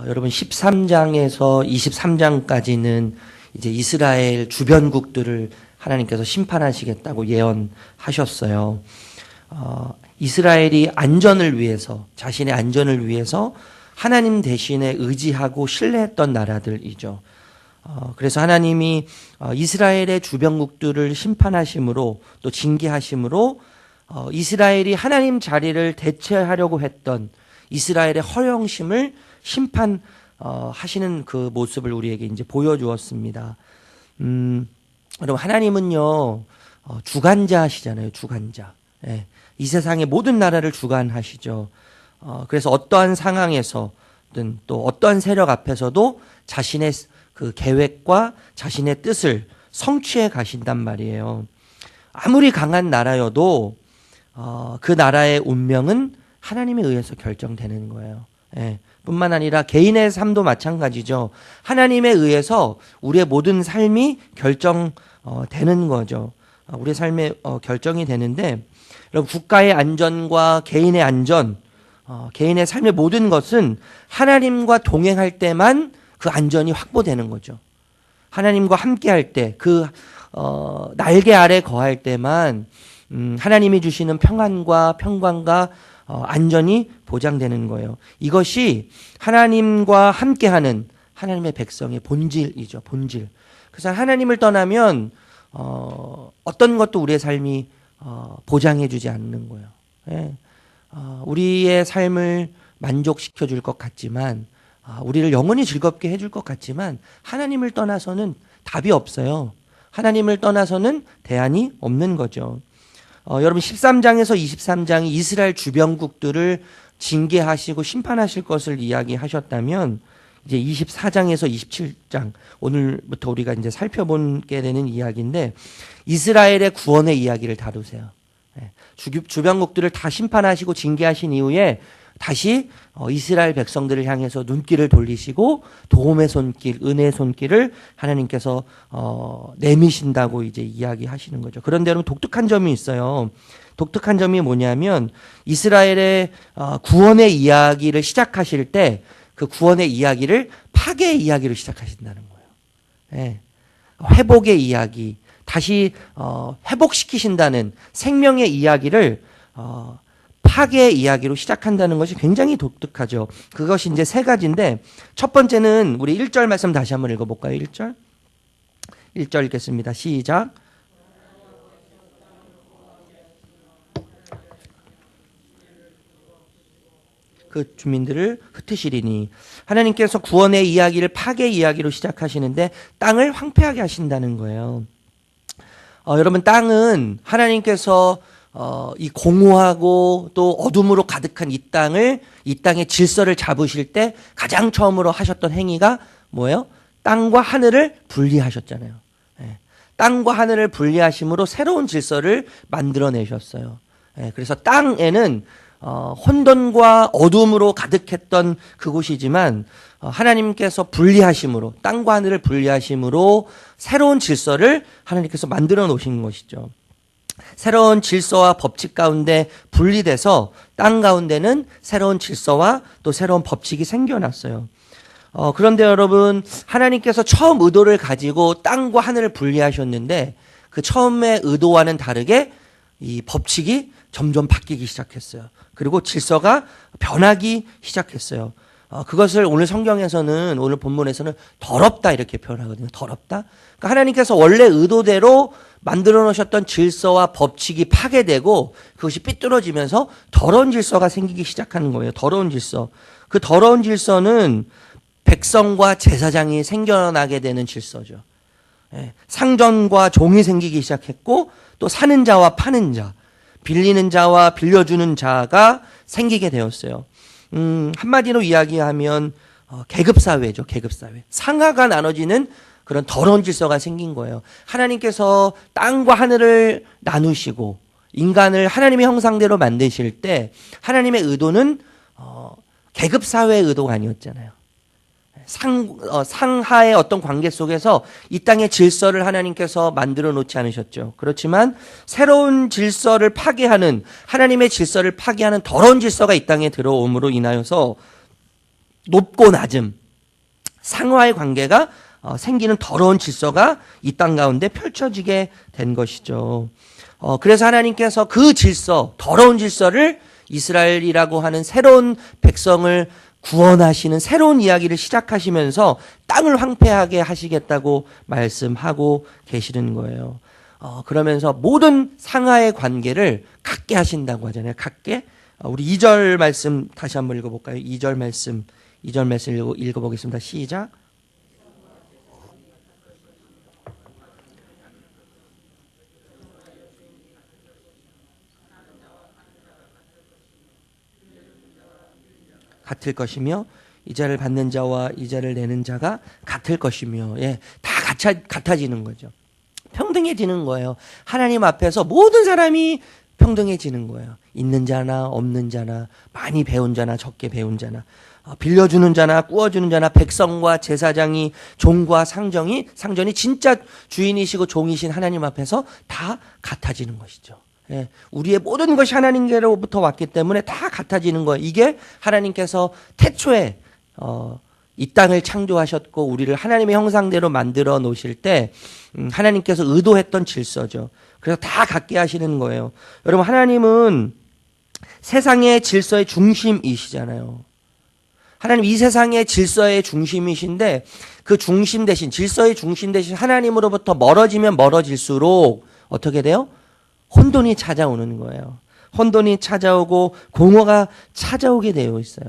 여러분 13장에서 23장까지는 이제 이스라엘 주변국들을 하나님께서 심판하시겠다고 예언하셨어요. 이스라엘이 안전을 위해서, 자신의 안전을 위해서 하나님 대신에 의지하고 신뢰했던 나라들이죠. 그래서 하나님이 이스라엘의 주변국들을 심판하심으로 또 징계하심으로 이스라엘이 하나님 자리를 대체하려고 했던 이스라엘의 허영심을 심판하시는 그 모습을 우리에게 이제 보여주었습니다. 여러분 하나님은요 주관자시잖아요. 주관자. 예, 이 세상의 모든 나라를 주관하시죠. 그래서 어떠한 상황에서든 또 어떠한 세력 앞에서도 자신의 그 계획과 자신의 뜻을 성취해 가신단 말이에요. 아무리 강한 나라여도 그 나라의 운명은 하나님에 의해서 결정되는 거예요. 예, 뿐만 아니라 개인의 삶도 마찬가지죠. 하나님에 의해서 우리의 모든 삶이 결정되는 거죠. 우리의 삶의 결정이 되는데, 여러분 국가의 안전과 개인의 안전, 개인의 삶의 모든 것은 하나님과 동행할 때만 그 안전이 확보되는 거죠. 하나님과 함께할 때, 그 날개 아래 거할 때만 하나님이 주시는 평안과 평강과 안전이 보장되는 거예요. 이것이 하나님과 함께하는 하나님의 백성의 본질이죠. 본질. 그래서 하나님을 떠나면 어떤 것도 우리의 삶이 보장해주지 않는 거예요. 예. 우리의 삶을 만족시켜 줄 것 같지만, 우리를 영원히 즐겁게 해줄 것 같지만 하나님을 떠나서는 답이 없어요. 하나님을 떠나서는 대안이 없는 거죠. 여러분 13장에서 23장이 이스라엘 주변국들을 징계하시고 심판하실 것을 이야기하셨다면, 이제 24장에서 27장, 오늘부터 우리가 이제 살펴보게 되는 이야기인데, 이스라엘의 구원의 이야기를 다루세요. 주변국들을 다 심판하시고 징계하신 이후에 다시 이스라엘 백성들을 향해서 눈길을 돌리시고 도움의 손길, 은혜의 손길을 하나님께서 내미신다고 이제 이야기하시는 거죠. 그런데 여러분 독특한 점이 있어요. 독특한 점이 뭐냐면, 이스라엘의 구원의 이야기를 시작하실 때 그 구원의 이야기를 파괴의 이야기로 시작하신다는 거예요. 예. 회복의 이야기, 다시 회복시키신다는 생명의 이야기를 파괴의 이야기로 시작한다는 것이 굉장히 독특하죠. 그것이 이제 세 가지인데, 첫 번째는 우리 1절 말씀 다시 한번 읽어볼까요? 1절? 1절 읽겠습니다. 시작. 그 주민들을 흩으시리니, 하나님께서 구원의 이야기를 파괴의 이야기로 시작하시는데 땅을 황폐하게 하신다는 거예요. 여러분 땅은 하나님께서 이 공허하고 또 어둠으로 가득한 이 땅의 질서를 잡으실 때 가장 처음으로 하셨던 행위가 뭐예요? 땅과 하늘을 분리하셨잖아요. 예. 땅과 하늘을 분리하심으로 새로운 질서를 만들어내셨어요. 예. 그래서 땅에는 혼돈과 어둠으로 가득했던 그곳이지만 하나님께서 분리하심으로, 땅과 하늘을 분리하심으로 새로운 질서를 하나님께서 만들어 놓으신 것이죠. 새로운 질서와 법칙 가운데 분리돼서 땅 가운데는 새로운 질서와 또 새로운 법칙이 생겨났어요. 그런데 여러분, 하나님께서 처음 의도를 가지고 땅과 하늘을 분리하셨는데 그 처음의 의도와는 다르게 이 법칙이 점점 바뀌기 시작했어요. 그리고 질서가 변하기 시작했어요. 그것을 오늘 성경에서는, 오늘 본문에서는 더럽다 이렇게 표현하거든요. 더럽다. 그러니까 하나님께서 원래 의도대로 만들어 놓으셨던 질서와 법칙이 파괴되고 그것이 삐뚤어지면서 더러운 질서가 생기기 시작하는 거예요. 더러운 질서. 그 더러운 질서는 백성과 제사장이 생겨나게 되는 질서죠. 상전과 종이 생기기 시작했고, 또 사는 자와 파는 자, 빌리는 자와 빌려주는 자가 생기게 되었어요. 한마디로 이야기하면 계급사회죠. 계급사회. 상하가 나눠지는 그런 더러운 질서가 생긴 거예요. 하나님께서 땅과 하늘을 나누시고 인간을 하나님의 형상대로 만드실 때 하나님의 의도는 계급사회의 의도가 아니었잖아요. 상하의 어떤 관계 속에서 이 땅의 질서를 하나님께서 만들어 놓지 않으셨죠. 그렇지만 새로운 질서를 파괴하는, 하나님의 질서를 파괴하는 더러운 질서가 이 땅에 들어옴으로 인하여서 높고 낮음, 상하의 관계가 생기는 더러운 질서가 이 땅 가운데 펼쳐지게 된 것이죠. 그래서 하나님께서 그 질서, 더러운 질서를 이스라엘이라고 하는 새로운 백성을 구원하시는 새로운 이야기를 시작하시면서 땅을 황폐하게 하시겠다고 말씀하고 계시는 거예요. 그러면서 모든 상하의 관계를 갖게 하신다고 하잖아요. 갖게. 우리 2절 말씀 다시 한번 읽어볼까요? 2절 말씀 읽어보겠습니다. 시작. 같을 것이며 이자를 받는 자와 이자를 내는 자가 같을 것이며, 예, 다 같아지는 거죠. 평등해지는 거예요. 하나님 앞에서 모든 사람이 평등해지는 거예요. 있는 자나 없는 자나, 많이 배운 자나 적게 배운 자나, 빌려주는 자나 꾸어주는 자나, 백성과 제사장이, 종과 상전이 진짜 주인이시고 종이신 하나님 앞에서 다 같아지는 것이죠. 예, 우리의 모든 것이 하나님께로부터 왔기 때문에 다 같아지는 거예요. 이게 하나님께서 태초에 이 땅을 창조하셨고 우리를 하나님의 형상대로 만들어 놓으실 때 하나님께서 의도했던 질서죠. 그래서 다 같게 하시는 거예요. 여러분, 하나님은 세상의 질서의 중심이시잖아요. 하나님 이 세상의 질서의 중심이신데 그 중심 대신, 질서의 중심 대신 하나님으로부터 멀어지면 멀어질수록 어떻게 돼요? 혼돈이 찾아오는 거예요. 혼돈이 찾아오고 공허가 찾아오게 되어 있어요.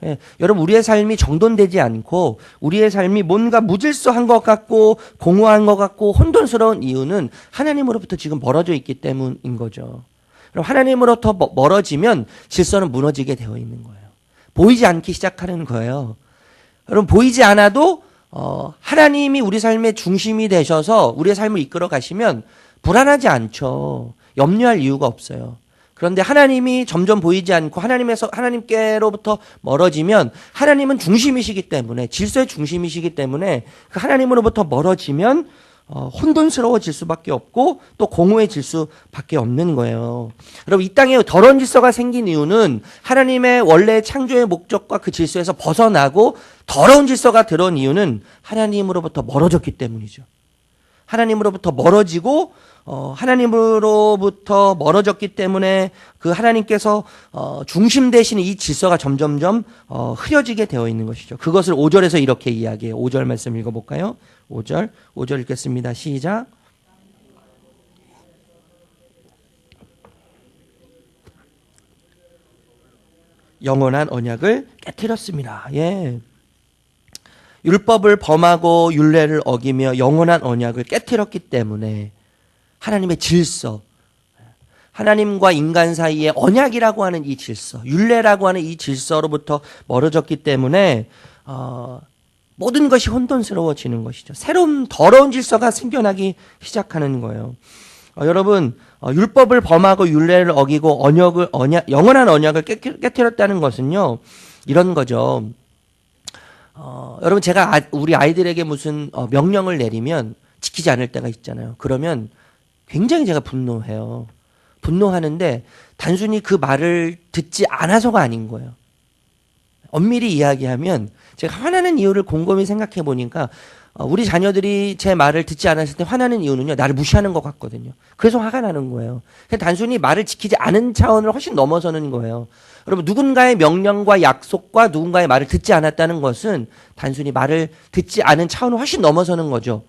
예, 여러분, 우리의 삶이 정돈되지 않고 우리의 삶이 뭔가 무질서한 것 같고 공허한 것 같고 혼돈스러운 이유는 하나님으로부터 지금 멀어져 있기 때문인 거죠. 그럼 하나님으로부터 멀어지면 질서는 무너지게 되어 있는 거예요. 보이지 않기 시작하는 거예요. 여러분, 보이지 않아도 하나님이 우리 삶의 중심이 되셔서 우리의 삶을 이끌어 가시면 불안하지 않죠. 염려할 이유가 없어요. 그런데 하나님이 점점 보이지 않고 하나님께로부터 멀어지면 하나님은 중심이시기 때문에, 질서의 중심이시기 때문에 그 하나님으로부터 멀어지면 혼돈스러워질 수밖에 없고 또 공허해질 수밖에 없는 거예요. 여러분, 이 땅에 더러운 질서가 생긴 이유는 하나님의 원래 창조의 목적과 그 질서에서 벗어나고 더러운 질서가 들어온 이유는 하나님으로부터 멀어졌기 때문이죠. 하나님으로부터 멀어지고 하나님으로부터 멀어졌기 때문에 그 하나님께서 중심 되시는 이 질서가 점점점 흐려지게 되어 있는 것이죠. 그것을 5절에서 이렇게 이야기해요. 5절 말씀 읽어볼까요? 5절 읽겠습니다. 시작. 영원한 언약을 깨트렸습니다. 예. 율법을 범하고 율례를 어기며 영원한 언약을 깨트렸기 때문에 하나님의 질서, 하나님과 인간 사이의 언약이라고 하는 이 질서, 율례라고 하는 이 질서로부터 멀어졌기 때문에 모든 것이 혼돈스러워지는 것이죠. 새로운 더러운 질서가 생겨나기 시작하는 거예요. 여러분, 율법을 범하고 율례를 어기고 영원한 언약을 깨트렸다는 것은요, 이런 거죠. 여러분, 제가 우리 아이들에게 무슨 명령을 내리면 지키지 않을 때가 있잖아요. 그러면 굉장히 제가 분노해요. 분노하는데 단순히 그 말을 듣지 않아서가 아닌 거예요. 엄밀히 이야기하면 제가 화나는 이유를 곰곰이 생각해 보니까 우리 자녀들이 제 말을 듣지 않았을 때 화나는 이유는요, 나를 무시하는 것 같거든요. 그래서 화가 나는 거예요. 단순히 말을 지키지 않은 차원을 훨씬 넘어서는 거예요. 여러분, 누군가의 명령과 약속과 누군가의 말을 듣지 않았다는 것은 단순히 말을 듣지 않은 차원을 훨씬 넘어서는 거죠.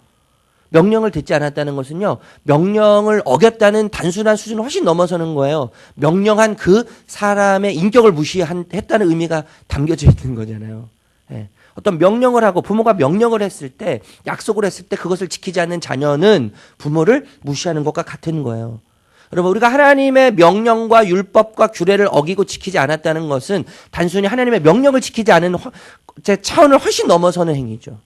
명령을 듣지 않았다는 것은요, 명령을 어겼다는 단순한 수준을 훨씬 넘어서는 거예요. 명령한 그 사람의 인격을 무시했다는 의미가 담겨져 있는 거잖아요. 예. 어떤 명령을 하고 부모가 명령을 했을 때, 약속을 했을 때 그것을 지키지 않는 자녀는 부모를 무시하는 것과 같은 거예요. 여러분, 우리가 하나님의 명령과 율법과 규례를 어기고 지키지 않았다는 것은 단순히 하나님의 명령을 지키지 않은 제 차원을 훨씬 넘어서는 행위죠.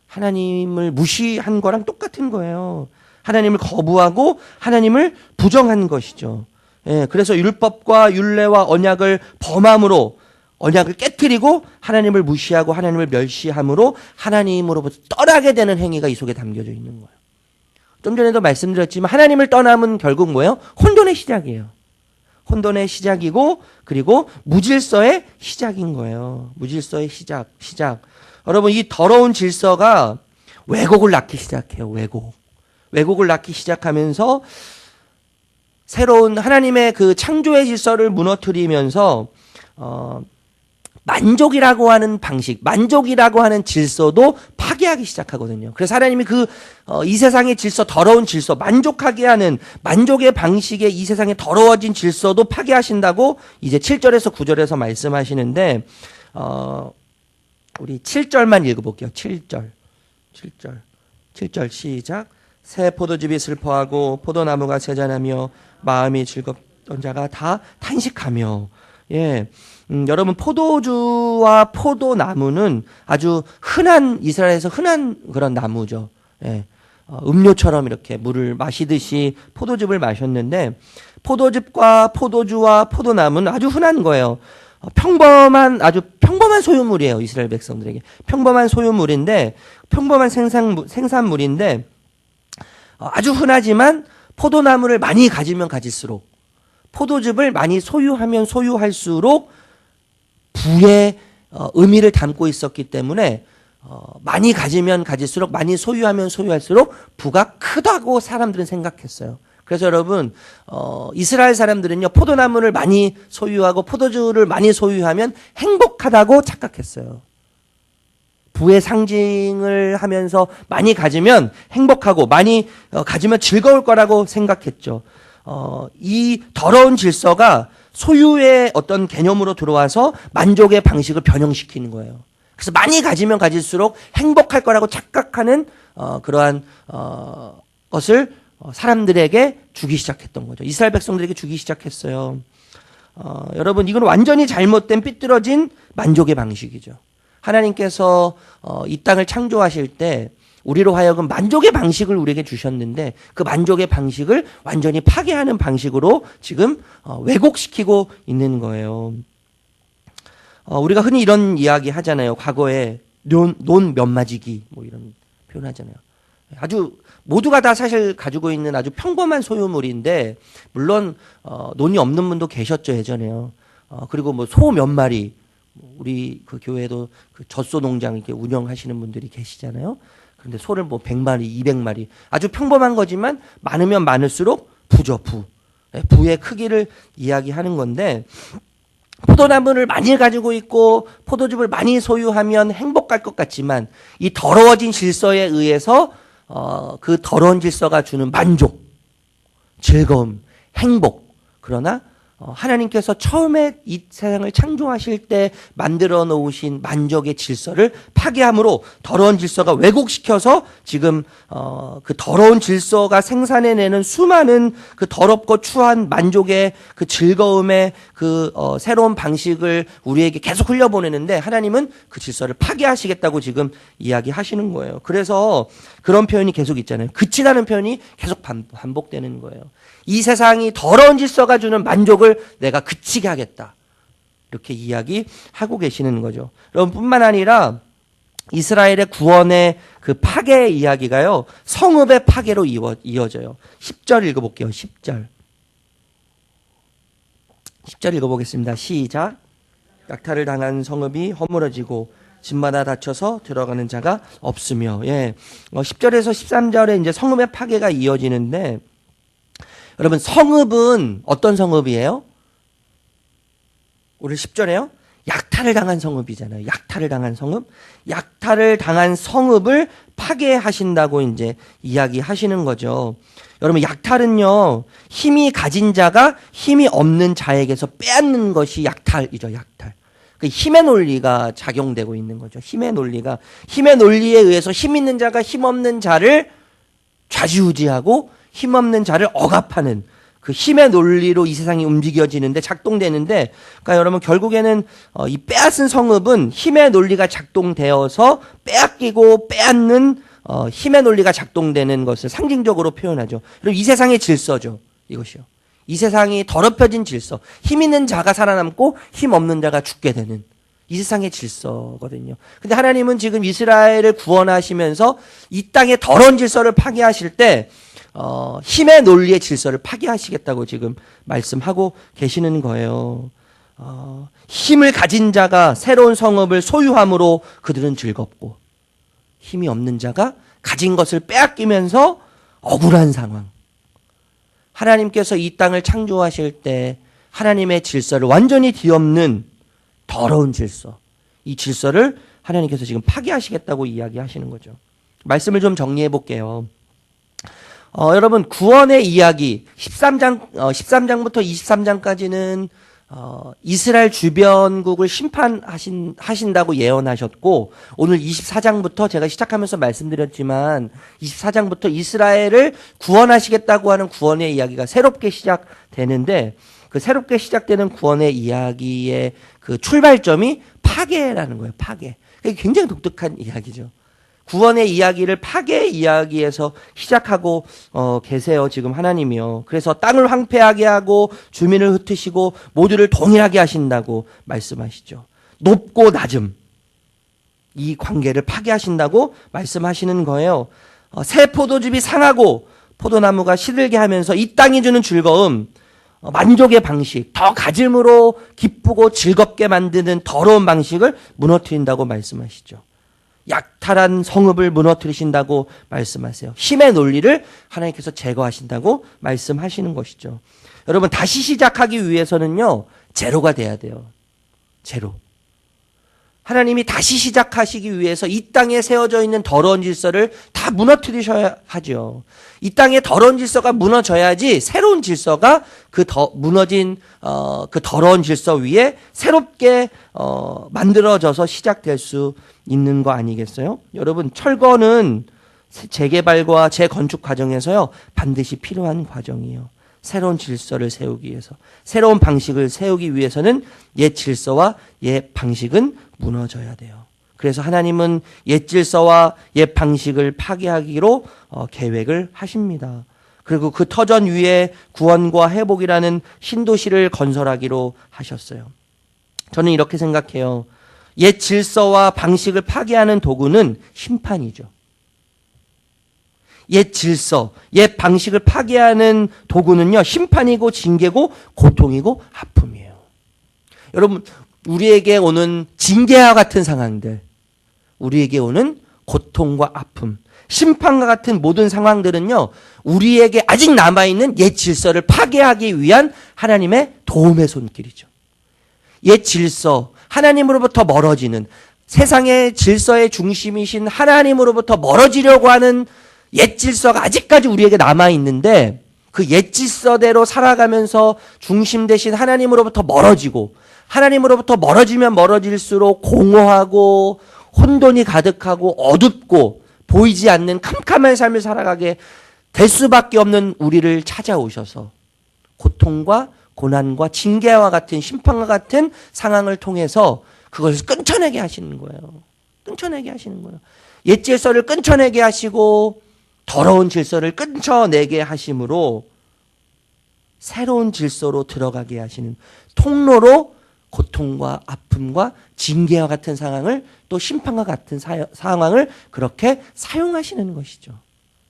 하나님을 무시한 거랑 똑같은 거예요. 하나님을 거부하고 하나님을 부정한 것이죠. 예, 그래서 율법과 율례와 언약을 범함으로, 언약을 깨트리고 하나님을 무시하고 하나님을 멸시함으로 하나님으로부터 떠나게 되는 행위가 이 속에 담겨져 있는 거예요. 좀 전에도 말씀드렸지만 하나님을 떠나면 결국 뭐예요? 혼돈의 시작이에요. 혼돈의 시작이고 그리고 무질서의 시작인 거예요. 무질서의 시작. 여러분 이 더러운 질서가 왜곡을 낳기 시작해요. 왜곡을 낳기 시작하면서 새로운 하나님의 그 창조의 질서를 무너뜨리면서 만족이라고 하는 방식, 만족이라고 하는 질서도 파괴하기 시작하거든요. 그래서 하나님이 이 세상의 질서, 더러운 질서, 만족하게 하는 만족의 방식의 이 세상의 더러워진 질서도 파괴하신다고 이제 7절에서 9절에서 말씀하시는데, 우리 7절만 읽어볼게요. 7절 시작. 새 포도즙이 슬퍼하고 포도나무가 세잔하며 마음이 즐겁던 자가 다 탄식하며. 예. 여러분 포도주와 포도나무는 아주 이스라엘에서 흔한 그런 나무죠. 예. 음료처럼 이렇게 물을 마시듯이 포도즙을 마셨는데 포도즙과 포도주와 포도나무는 아주 흔한 거예요. 아주 평범한 소유물이에요. 이스라엘 백성들에게 평범한 소유물인데 평범한 생산물인데 아주 흔하지만 포도나무를 많이 가지면 가질수록 포도즙을 많이 소유하면 소유할수록 부의 의미를 담고 있었기 때문에 많이 가지면 가질수록 많이 소유하면 소유할수록 부가 크다고 사람들은 생각했어요. 그래서 여러분 이스라엘 사람들은요 포도나무를 많이 소유하고 포도주를 많이 소유하면 행복하다고 착각했어요. 부의 상징을 하면서 많이 가지면 행복하고 많이 가지면 즐거울 거라고 생각했죠. 이 더러운 질서가 소유의 어떤 개념으로 들어와서 만족의 방식을 변형시키는 거예요. 그래서 많이 가지면 가질수록 행복할 거라고 착각하는 그러한 것을 사람들에게 주기 시작했던 거죠. 이스라엘 백성들에게 주기 시작했어요. 여러분 이건 완전히 잘못된 삐뚤어진 만족의 방식이죠. 하나님께서 이 땅을 창조하실 때 우리로 하여금 만족의 방식을 우리에게 주셨는데 그 만족의 방식을 완전히 파괴하는 방식으로 지금 왜곡시키고 있는 거예요. 우리가 흔히 이런 이야기 하잖아요. 과거에 논 면마지기 뭐 이런 표현 하잖아요. 아주 모두가 다 사실 가지고 있는 아주 평범한 소유물인데 물론 논이 없는 분도 계셨죠 예전에요. 그리고 뭐 소 몇 마리 우리 그 교회도 그 젖소 농장 이렇게 운영하시는 분들이 계시잖아요. 그런데 소를 뭐 100마리, 200마리 아주 평범한 거지만 많으면 많을수록 부죠, 부. 부의 크기를 이야기하는 건데 포도나무를 많이 가지고 있고 포도즙을 많이 소유하면 행복할 것 같지만 이 더러워진 질서에 의해서 그 더러운 질서가 주는 만족, 즐거움, 행복. 그러나 하나님께서 처음에 이 세상을 창조하실 때 만들어 놓으신 만족의 질서를 파괴함으로 더러운 질서가 왜곡시켜서 지금 그 더러운 질서가 생산해내는 수많은 그 더럽고 추한 만족의 그 즐거움의 그 새로운 방식을 우리에게 계속 흘려보내는데 하나님은 그 질서를 파괴하시겠다고 지금 이야기하시는 거예요. 그래서 그런 표현이 계속 있잖아요. 그치다는 표현이 계속 반복되는 거예요. 이 세상이 더러운 질서가 주는 만족을 내가 그치게 하겠다. 이렇게 이야기하고 계시는 거죠. 여러분 뿐만 아니라 이스라엘의 구원의 그 파괴 이야기가요. 성읍의 파괴로 이어져요. 10절 읽어볼게요. 10절 읽어보겠습니다. 시작. 약탈을 당한 성읍이 허물어지고 집마다 닫혀서 들어가는 자가 없으며. 10절에서 13절에 이제 성읍의 파괴가 이어지는데 여러분 성읍은 어떤 성읍이에요? 우리 10절에요. 약탈을 당한 성읍이잖아요. 약탈을 당한 성읍을 파괴하신다고 이제 이야기하시는 거죠. 여러분 약탈은요. 힘이 가진 자가 힘이 없는 자에게서 빼앗는 것이 약탈이죠. 약탈. 그 힘의 논리가 작용되고 있는 거죠. 힘의 논리에 의해서 힘 있는 자가 힘 없는 자를 좌지우지하고 힘 없는 자를 억압하는 그 힘의 논리로 이 세상이 움직여지는데 작동되는데 그러니까 여러분 결국에는 이 빼앗은 성읍은 힘의 논리가 작동되어서 빼앗기고 빼앗는 힘의 논리가 작동되는 것을 상징적으로 표현하죠. 그리고 이 세상의 질서죠. 이것이요. 이 세상이 더럽혀진 질서. 힘 있는 자가 살아남고 힘 없는 자가 죽게 되는 이 세상의 질서거든요. 근데 하나님은 지금 이스라엘을 구원하시면서 이 땅의 더러운 질서를 파괴하실 때 힘의 논리의 질서를 파괴하시겠다고 지금 말씀하고 계시는 거예요. 힘을 가진 자가 새로운 성읍을 소유함으로 그들은 즐겁고, 힘이 없는 자가 가진 것을 빼앗기면서 억울한 상황. 하나님께서 이 땅을 창조하실 때 하나님의 질서를 완전히 뒤엎는 더러운 질서, 이 질서를 하나님께서 지금 파괴하시겠다고 이야기하시는 거죠. 말씀을 좀 정리해 볼게요. 여러분, 구원의 이야기 13장부터 23장까지는 이스라엘 주변국을 심판하신다고 예언하셨고, 오늘 24장부터 제가 시작하면서 말씀드렸지만 24장부터 이스라엘을 구원하시겠다고 하는 구원의 이야기가 새롭게 시작되는데, 그 새롭게 시작되는 구원의 이야기의 그 출발점이 파괴라는 거예요. 파괴. 굉장히 독특한 이야기죠. 구원의 이야기를 파괴의 이야기에서 시작하고 계세요. 지금 하나님이요. 그래서 땅을 황폐하게 하고 주민을 흩으시고 모두를 동일하게 하신다고 말씀하시죠. 높고 낮음, 이 관계를 파괴하신다고 말씀하시는 거예요. 새 포도즙이 상하고 포도나무가 시들게 하면서 이 땅이 주는 즐거움, 만족의 방식, 더 가짐으로 기쁘고 즐겁게 만드는 더러운 방식을 무너뜨린다고 말씀하시죠. 약탈한 성읍을 무너뜨리신다고 말씀하세요. 힘의 논리를 하나님께서 제거하신다고 말씀하시는 것이죠. 여러분, 다시 시작하기 위해서는요, 제로가 돼야 돼요. 제로. 하나님이 다시 시작하시기 위해서 이 땅에 세워져 있는 더러운 질서를 다 무너뜨리셔야 하죠. 이 땅의 더러운 질서가 무너져야지 새로운 질서가 무너진 그 더러운 질서 위에 새롭게 만들어져서 시작될 수 있는 거 아니겠어요? 여러분, 철거는 재개발과 재건축 과정에서요, 반드시 필요한 과정이에요. 새로운 질서를 세우기 위해서, 새로운 방식을 세우기 위해서는 옛 질서와 옛 방식은 무너져야 돼요. 그래서 하나님은 옛 질서와 옛 방식을 파괴하기로 계획을 하십니다. 그리고 그 터전 위에 구원과 회복이라는 신도시를 건설하기로 하셨어요. 저는 이렇게 생각해요. 옛 질서와 방식을 파괴하는 도구는 심판이죠. 옛 질서, 옛 방식을 파괴하는 도구는요, 심판이고 징계고 고통이고 아픔이에요. 여러분, 우리에게 오는 징계와 같은 상황들, 우리에게 오는 고통과 아픔, 심판과 같은 모든 상황들은요, 우리에게 아직 남아있는 옛 질서를 파괴하기 위한 하나님의 도움의 손길이죠. 옛 질서, 하나님으로부터 멀어지는, 세상의 질서의 중심이신 하나님으로부터 멀어지려고 하는 옛 질서가 아직까지 우리에게 남아있는데, 그 옛 질서대로 살아가면서 중심 대신 하나님으로부터 멀어지고, 하나님으로부터 멀어지면 멀어질수록 공허하고 혼돈이 가득하고 어둡고 보이지 않는 캄캄한 삶을 살아가게 될 수밖에 없는 우리를 찾아오셔서 고통과 고난과 징계와 같은 심판과 같은 상황을 통해서 그것을 끊쳐내게 하시는 거예요. 끊쳐내게 하시는 거예요. 옛 질서를 끊쳐내게 하시고 더러운 질서를 끊쳐내게 하심으로 새로운 질서로 들어가게 하시는 통로로 고통과 아픔과 징계와 같은 상황을, 또 심판과 같은 상황을 그렇게 사용하시는 것이죠.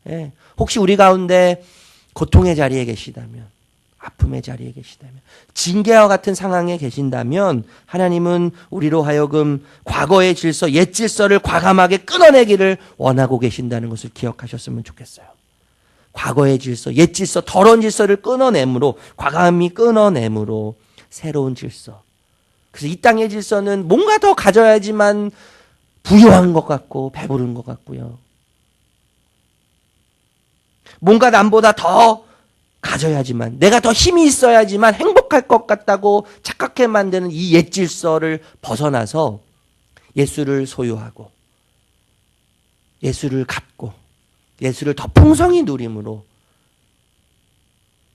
예. 혹시 우리 가운데 고통의 자리에 계시다면, 아픔의 자리에 계시다면, 징계와 같은 상황에 계신다면 하나님은 우리로 하여금 과거의 질서, 옛 질서를 과감하게 끊어내기를 원하고 계신다는 것을 기억하셨으면 좋겠어요. 과거의 질서, 옛 질서, 더러운 질서를 끊어내므로, 과감히 끊어내므로 새로운 질서. 그래서 이 땅의 질서는 뭔가 더 가져야지만 부유한 것 같고 배부른 것 같고요. 뭔가 남보다 더 가져야지만, 내가 더 힘이 있어야지만 행복할 것 같다고 착각해 만드는 이 옛 질서를 벗어나서 예수를 소유하고 예수를 갖고 예수를 더 풍성히 누림으로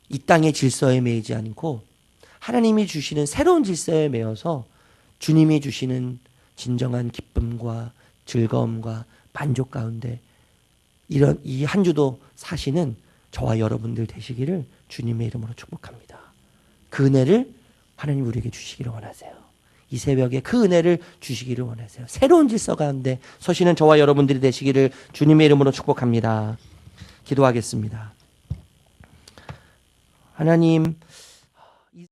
이 땅의 질서에 매이지 않고 하나님이 주시는 새로운 질서에 매여서 주님이 주시는 진정한 기쁨과 즐거움과 만족 가운데 이런 이 한 주도 사시는 저와 여러분들 되시기를 주님의 이름으로 축복합니다. 그 은혜를 하나님 우리에게 주시기를 원하세요. 이 새벽에 그 은혜를 주시기를 원하세요. 새로운 질서 가운데 서시는 저와 여러분들이 되시기를 주님의 이름으로 축복합니다. 기도하겠습니다. 하나님